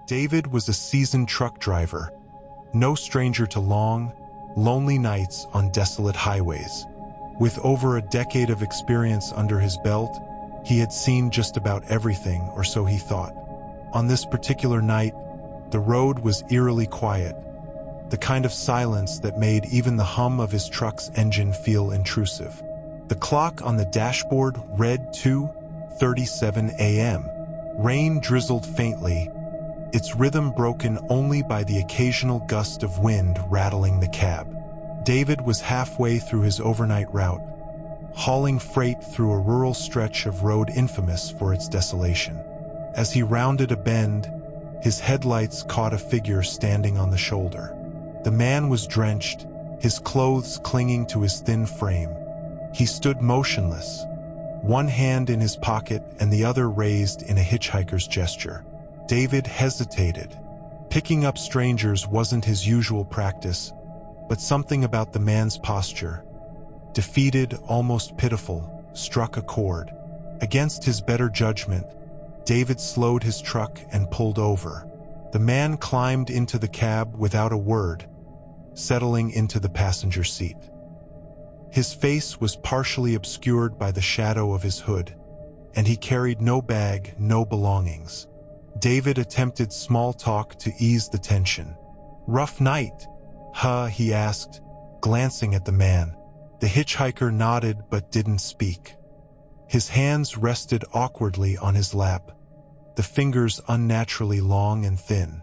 David was a seasoned truck driver, no stranger to long, lonely nights on desolate highways. With over a decade of experience under his belt, he had seen just about everything, or so he thought. On this particular night, the road was eerily quiet, the kind of silence that made even the hum of his truck's engine feel intrusive. The clock on the dashboard read 2:37 a.m. Rain drizzled faintly, its rhythm broken only by the occasional gust of wind rattling the cab. David was halfway through his overnight route, hauling freight through a rural stretch of road infamous for its desolation. As he rounded a bend, his headlights caught a figure standing on the shoulder. The man was drenched, his clothes clinging to his thin frame. He stood motionless, one hand in his pocket and the other raised in a hitchhiker's gesture. David hesitated. Picking up strangers wasn't his usual practice, but something about the man's posture, defeated, almost pitiful, struck a chord. Against his better judgment, David slowed his truck and pulled over. The man climbed into the cab without a word, settling into the passenger seat. His face was partially obscured by the shadow of his hood, and he carried no bag, no belongings. David attempted small talk to ease the tension. "Rough night, huh?" he asked, glancing at the man. The hitchhiker nodded but didn't speak. His hands rested awkwardly on his lap, the fingers unnaturally long and thin.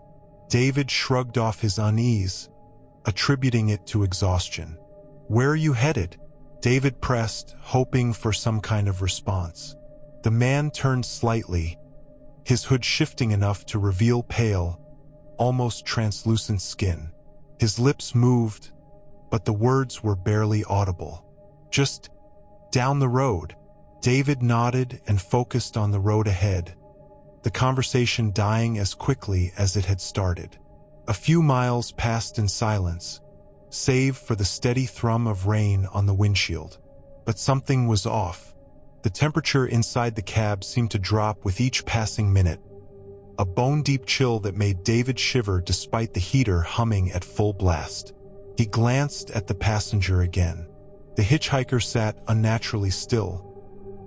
David shrugged off his unease, attributing it to exhaustion. "Where are you headed?" David pressed, hoping for some kind of response. The man turned slightly, his hood shifting enough to reveal pale, almost translucent skin. His lips moved, but the words were barely audible. "Just down the road." David nodded and focused on the road ahead, the conversation dying as quickly as it had started. A few miles passed in silence, save for the steady thrum of rain on the windshield. But something was off. The temperature inside the cab seemed to drop with each passing minute, a bone-deep chill that made David shiver despite the heater humming at full blast. He glanced at the passenger again. The hitchhiker sat unnaturally still,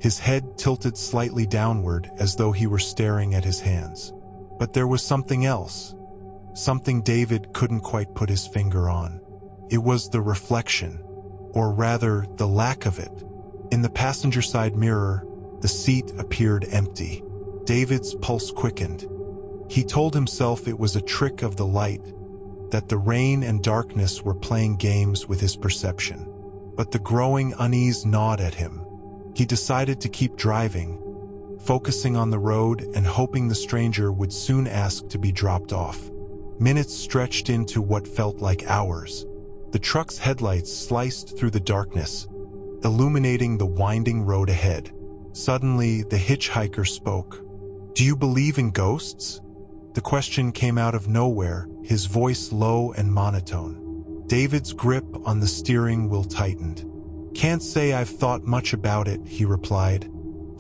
his head tilted slightly downward as though he were staring at his hands. But there was something else, something David couldn't quite put his finger on. It was the reflection, or rather, the lack of it. In the passenger side mirror, the seat appeared empty. David's pulse quickened. He told himself it was a trick of the light, that the rain and darkness were playing games with his perception. But the growing unease gnawed at him. He decided to keep driving, focusing on the road and hoping the stranger would soon ask to be dropped off. Minutes stretched into what felt like hours. The truck's headlights sliced through the darkness, illuminating the winding road ahead. Suddenly, the hitchhiker spoke. "Do you believe in ghosts?" The question came out of nowhere, his voice low and monotone. David's grip on the steering wheel tightened. "Can't say I've thought much about it," he replied,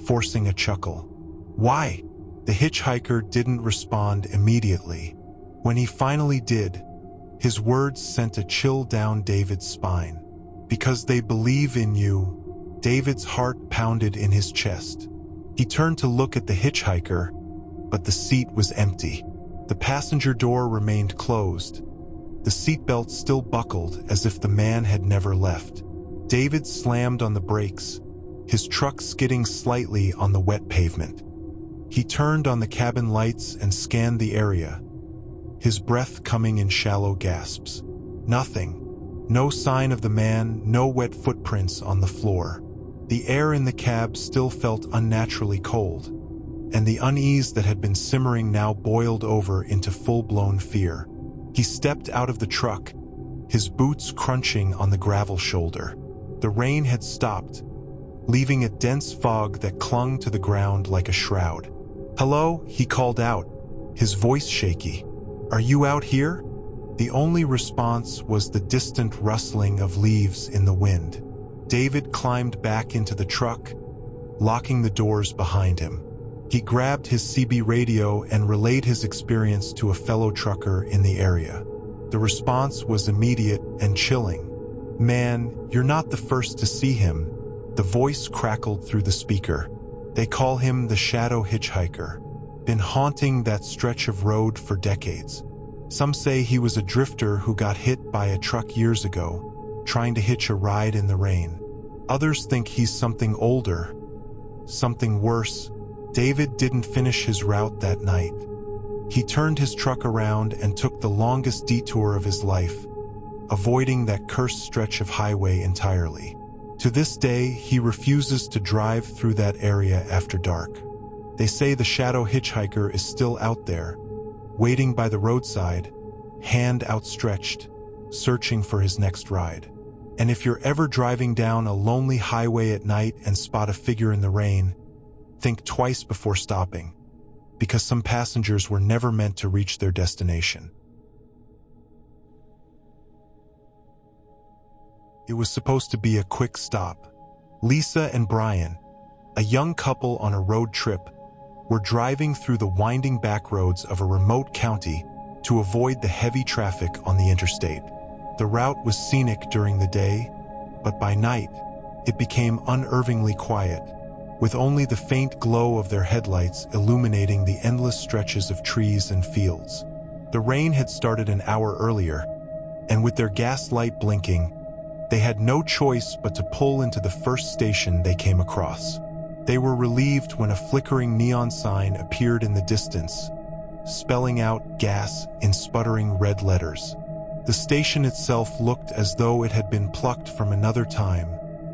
forcing a chuckle. "Why?" The hitchhiker didn't respond immediately. When he finally did, his words sent a chill down David's spine. "Because they believe in you." David's heart pounded in his chest. He turned to look at the hitchhiker, but the seat was empty. The passenger door remained closed, the seatbelt still buckled as if the man had never left. David slammed on the brakes, his truck skidding slightly on the wet pavement. He turned on the cabin lights and scanned the area, his breath coming in shallow gasps. Nothing. No sign of the man, no wet footprints on the floor. The air in the cab still felt unnaturally cold, and the unease that had been simmering now boiled over into full-blown fear. He stepped out of the truck, his boots crunching on the gravel shoulder. The rain had stopped, leaving a dense fog that clung to the ground like a shroud. "Hello?" he called out, his voice shaky. "Are you out here?" The only response was the distant rustling of leaves in the wind. David climbed back into the truck, locking the doors behind him. He grabbed his CB radio and relayed his experience to a fellow trucker in the area. The response was immediate and chilling. "Man, you're not the first to see him," the voice crackled through the speaker. "They call him the Shadow Hitchhiker. Been haunting that stretch of road for decades. Some say he was a drifter who got hit by a truck years ago, trying to hitch a ride in the rain. Others think he's something older, something worse." David didn't finish his route that night. He turned his truck around and took the longest detour of his life, avoiding that cursed stretch of highway entirely. To this day, he refuses to drive through that area after dark. They say the Shadow Hitchhiker is still out there, waiting by the roadside, hand outstretched, searching for his next ride. And if you're ever driving down a lonely highway at night and spot a figure in the rain, think twice before stopping, because some passengers were never meant to reach their destination. It was supposed to be a quick stop. Lisa and Brian, a young couple on a road trip, were driving through the winding back roads of a remote county to avoid the heavy traffic on the interstate. The route was scenic during the day, but by night, it became unnervingly quiet, with only the faint glow of their headlights illuminating the endless stretches of trees and fields. The rain had started an hour earlier, and with their gas light blinking, they had no choice but to pull into the first station they came across. They were relieved when a flickering neon sign appeared in the distance, spelling out gas in sputtering red letters. The station itself looked as though it had been plucked from another time,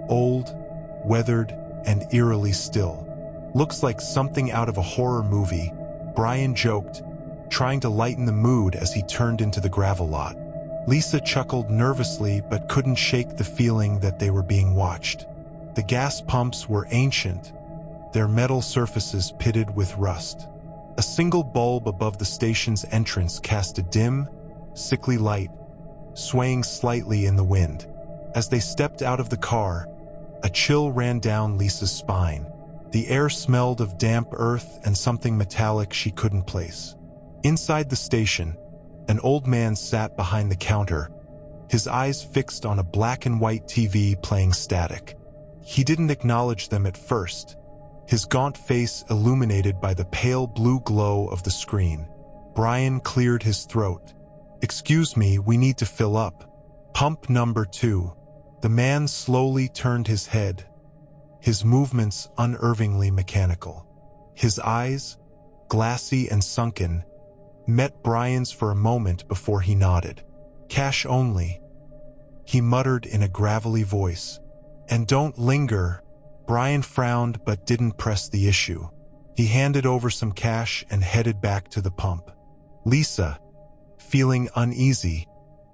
old, weathered, and eerily still. "Looks like something out of a horror movie," Brian joked, trying to lighten the mood as he turned into the gravel lot. Lisa chuckled nervously but couldn't shake the feeling that they were being watched. The gas pumps were ancient, their metal surfaces pitted with rust. A single bulb above the station's entrance cast a dim, sickly light, swaying slightly in the wind. As they stepped out of the car, a chill ran down Lisa's spine. The air smelled of damp earth and something metallic she couldn't place. Inside the station, an old man sat behind the counter, his eyes fixed on a black and white TV playing static. He didn't acknowledge them at first, his gaunt face illuminated by the pale blue glow of the screen. Brian cleared his throat. "Excuse me, we need to fill up. Pump number 2. The man slowly turned his head, his movements unnervingly mechanical. His eyes, glassy and sunken, met Brian's for a moment before he nodded. "Cash only," he muttered in a gravelly voice. "And don't linger." Brian frowned but didn't press the issue. He handed over some cash and headed back to the pump. Lisa, feeling uneasy,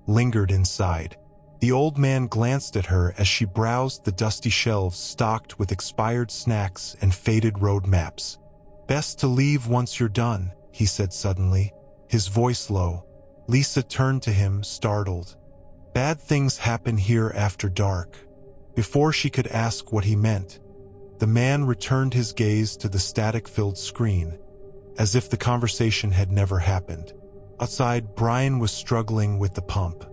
lingered inside. The old man glanced at her as she browsed the dusty shelves stocked with expired snacks and faded road maps. "Best to leave once you're done," he said suddenly, his voice low. Lisa turned to him, startled. "Bad things happen here after dark." Before she could ask what he meant, the man returned his gaze to the static-filled screen, as if the conversation had never happened. Outside, Brian was struggling with the pump.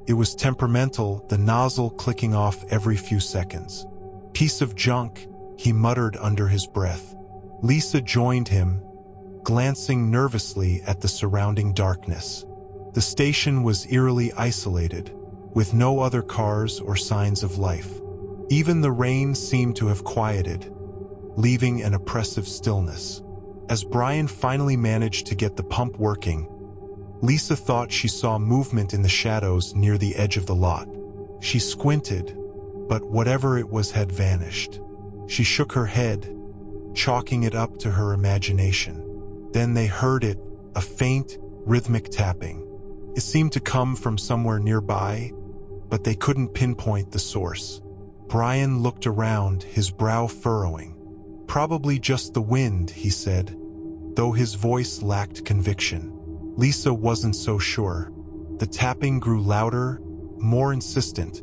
It was temperamental, the nozzle clicking off every few seconds. "Piece of junk," he muttered under his breath. Lisa joined him, glancing nervously at the surrounding darkness. The station was eerily isolated, with no other cars or signs of life. Even the rain seemed to have quieted, leaving an oppressive stillness. As Brian finally managed to get the pump working, Lisa thought she saw movement in the shadows near the edge of the lot. She squinted, but whatever it was had vanished. She shook her head, chalking it up to her imagination. Then they heard it, a faint, rhythmic tapping. It seemed to come from somewhere nearby, but they couldn't pinpoint the source. Brian looked around, his brow furrowing. "Probably just the wind," he said, though his voice lacked conviction. Lisa wasn't so sure. The tapping grew louder, more insistent,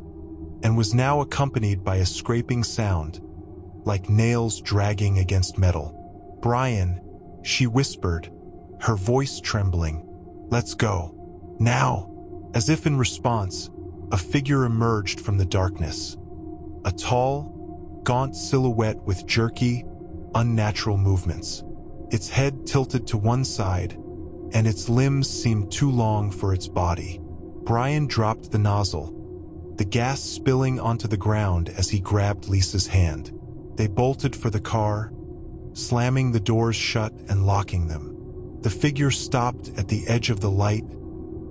and was now accompanied by a scraping sound, like nails dragging against metal. "Brian," she whispered, her voice trembling. "Let's go. Now." As if in response, a figure emerged from the darkness. A tall, gaunt silhouette with jerky, unnatural movements. Its head tilted to one side, and its limbs seemed too long for its body. Brian dropped the nozzle, the gas spilling onto the ground as he grabbed Lisa's hand. They bolted for the car, slamming the doors shut and locking them. The figure stopped at the edge of the light,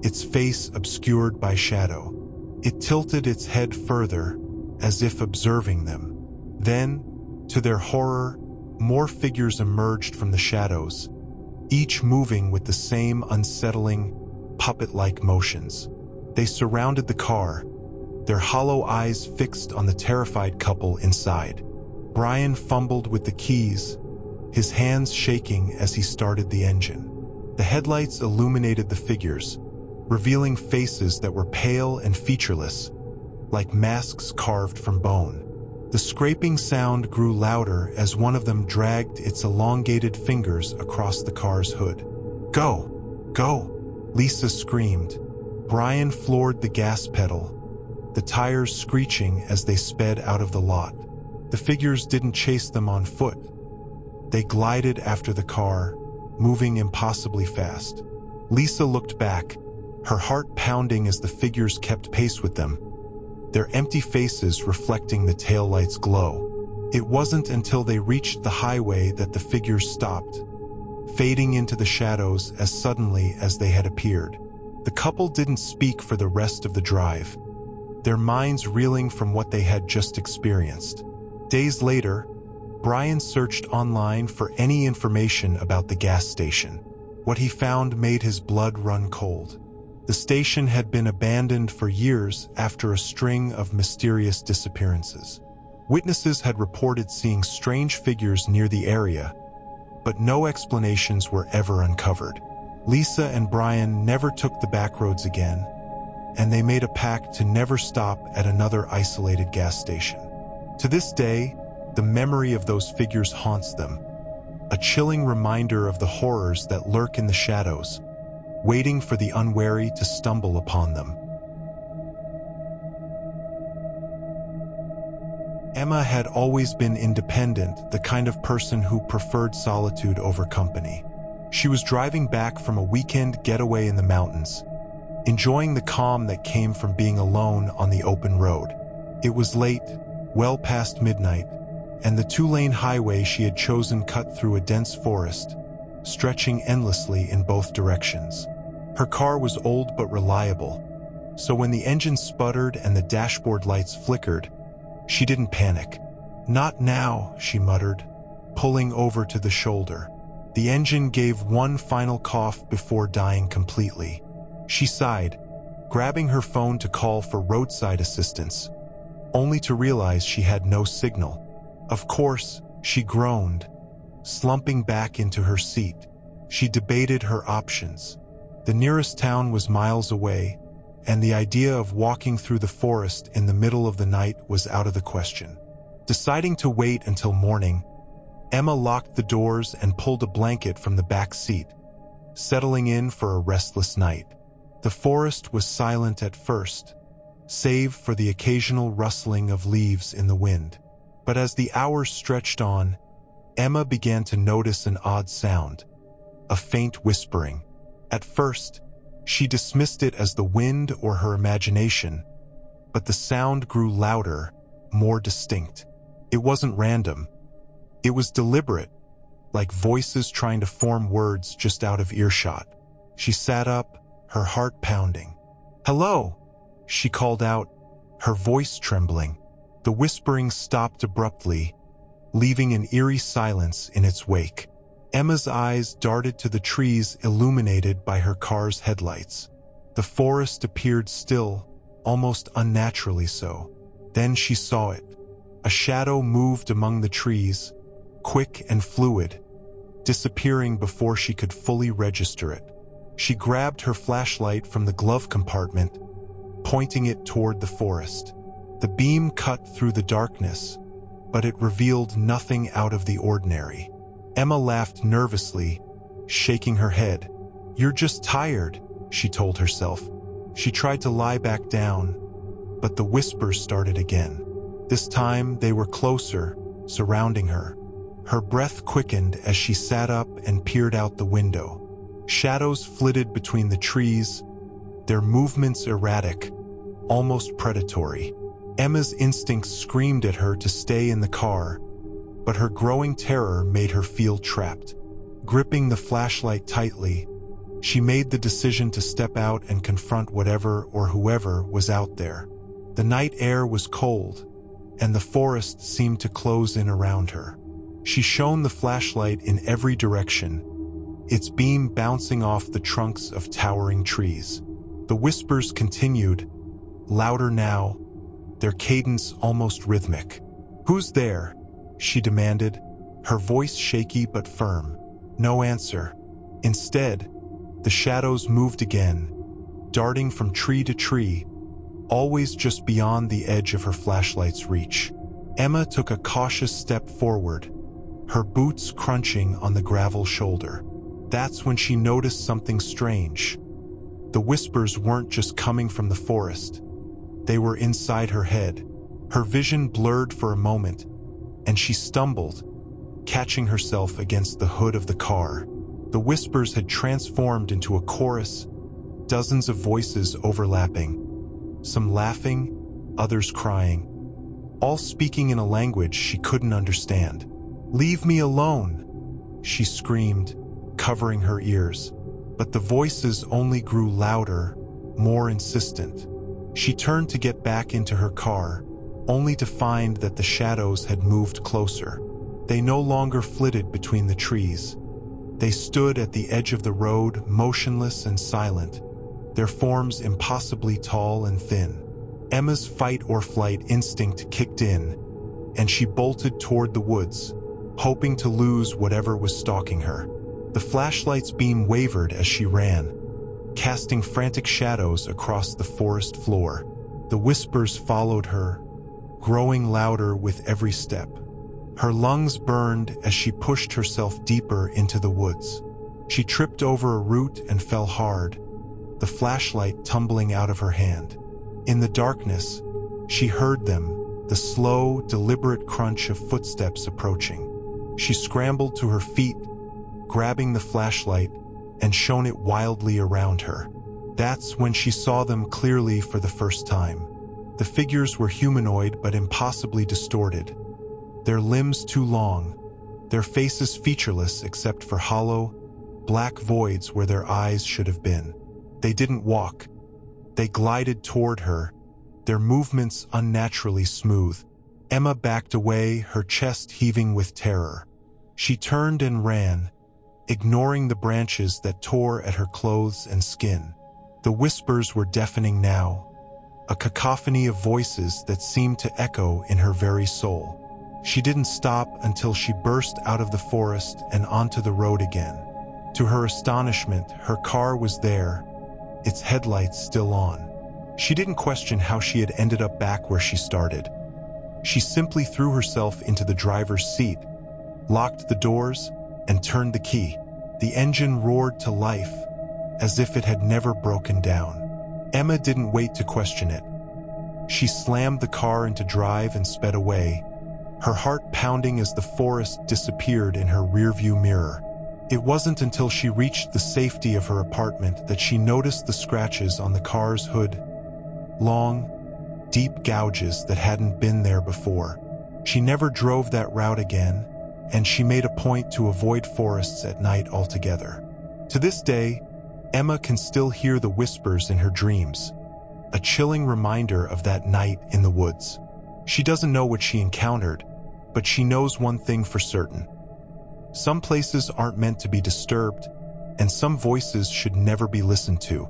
its face obscured by shadow. It tilted its head further, as if observing them. Then, to their horror, more figures emerged from the shadows, each moving with the same unsettling, puppet-like motions. They surrounded the car, their hollow eyes fixed on the terrified couple inside. Brian fumbled with the keys, his hands shaking as he started the engine. The headlights illuminated the figures, revealing faces that were pale and featureless, like masks carved from bone. The scraping sound grew louder as one of them dragged its elongated fingers across the car's hood. "Go! Go!" Lisa screamed. Brian floored the gas pedal, the tires screeching as they sped out of the lot. The figures didn't chase them on foot. They glided after the car, moving impossibly fast. Lisa looked back, her heart pounding as the figures kept pace with them, their empty faces reflecting the taillight's glow. It wasn't until they reached the highway that the figures stopped, fading into the shadows as suddenly as they had appeared. The couple didn't speak for the rest of the drive, their minds reeling from what they had just experienced. Days later, Brian searched online for any information about the gas station. What he found made his blood run cold. The station had been abandoned for years after a string of mysterious disappearances. Witnesses had reported seeing strange figures near the area, but no explanations were ever uncovered. Lisa and Brian never took the back roads again, and they made a pact to never stop at another isolated gas station. To this day, the memory of those figures haunts them, a chilling reminder of the horrors that lurk in the shadows, waiting for the unwary to stumble upon them. Emma had always been independent, the kind of person who preferred solitude over company. She was driving back from a weekend getaway in the mountains, enjoying the calm that came from being alone on the open road. It was late, well past midnight, and the two-lane highway she had chosen cut through a dense forest, stretching endlessly in both directions. Her car was old but reliable, so when the engine sputtered and the dashboard lights flickered, she didn't panic. "Not now," she muttered, pulling over to the shoulder. The engine gave one final cough before dying completely. She sighed, grabbing her phone to call for roadside assistance, only to realize she had no signal. "Of course," she groaned, slumping back into her seat. She debated her options. The nearest town was miles away, and the idea of walking through the forest in the middle of the night was out of the question. Deciding to wait until morning, Emma locked the doors and pulled a blanket from the back seat, settling in for a restless night. The forest was silent at first, save for the occasional rustling of leaves in the wind. But as the hours stretched on, Emma began to notice an odd sound, a faint whispering. At first, she dismissed it as the wind or her imagination, but the sound grew louder, more distinct. It wasn't random. It was deliberate, like voices trying to form words just out of earshot. She sat up, her heart pounding. "Hello," she called out, her voice trembling. The whispering stopped abruptly, leaving an eerie silence in its wake. Emma's eyes darted to the trees illuminated by her car's headlights. The forest appeared still, almost unnaturally so. Then she saw it. A shadow moved among the trees, quick and fluid, disappearing before she could fully register it. She grabbed her flashlight from the glove compartment, pointing it toward the forest. The beam cut through the darkness, but it revealed nothing out of the ordinary. Emma laughed nervously, shaking her head. "You're just tired," she told herself. She tried to lie back down, but the whispers started again. This time they were closer, surrounding her. Her breath quickened as she sat up and peered out the window. Shadows flitted between the trees, their movements erratic, almost predatory. Emma's instincts screamed at her to stay in the car, but her growing terror made her feel trapped. Gripping the flashlight tightly, she made the decision to step out and confront whatever or whoever was out there. The night air was cold, and the forest seemed to close in around her. She shone the flashlight in every direction, its beam bouncing off the trunks of towering trees. The whispers continued, louder now, their cadence almost rhythmic. "Who's there?" she demanded, her voice shaky but firm. No answer. Instead, the shadows moved again, darting from tree to tree, always just beyond the edge of her flashlight's reach. Emma took a cautious step forward, her boots crunching on the gravel shoulder. That's when she noticed something strange. The whispers weren't just coming from the forest. They were inside her head. Her vision blurred for a moment, and she stumbled, catching herself against the hood of the car. The whispers had transformed into a chorus, dozens of voices overlapping, some laughing, others crying, all speaking in a language she couldn't understand. "Leave me alone," she screamed, covering her ears. But the voices only grew louder, more insistent. She turned to get back into her car, only to find that the shadows had moved closer. They no longer flitted between the trees. They stood at the edge of the road, motionless and silent, their forms impossibly tall and thin. Emma's fight-or-flight instinct kicked in, and she bolted toward the woods, hoping to lose whatever was stalking her. The flashlight's beam wavered as she ran, casting frantic shadows across the forest floor. The whispers followed her, growing louder with every step. Her lungs burned as she pushed herself deeper into the woods. She tripped over a root and fell hard, the flashlight tumbling out of her hand. In the darkness, she heard them, the slow, deliberate crunch of footsteps approaching. She scrambled to her feet, grabbing the flashlight, and shone it wildly around her. That's when she saw them clearly for the first time. The figures were humanoid but impossibly distorted, their limbs too long, their faces featureless except for hollow, black voids where their eyes should have been. They didn't walk. They glided toward her, their movements unnaturally smooth. Emma backed away, her chest heaving with terror. She turned and ran, ignoring the branches that tore at her clothes and skin. The whispers were deafening now, a cacophony of voices that seemed to echo in her very soul. She didn't stop until she burst out of the forest and onto the road again. To her astonishment, her car was there, its headlights still on. She didn't question how she had ended up back where she started. She simply threw herself into the driver's seat, locked the doors, and turned the key. The engine roared to life, as if it had never broken down. Emma didn't wait to question it. She slammed the car into drive and sped away, her heart pounding as the forest disappeared in her rearview mirror. It wasn't until she reached the safety of her apartment that she noticed the scratches on the car's hood, long, deep gouges that hadn't been there before. She never drove that route again, and she made a point to avoid forests at night altogether. To this day, Emma can still hear the whispers in her dreams, a chilling reminder of that night in the woods. She doesn't know what she encountered, but she knows one thing for certain. Some places aren't meant to be disturbed, and some voices should never be listened to.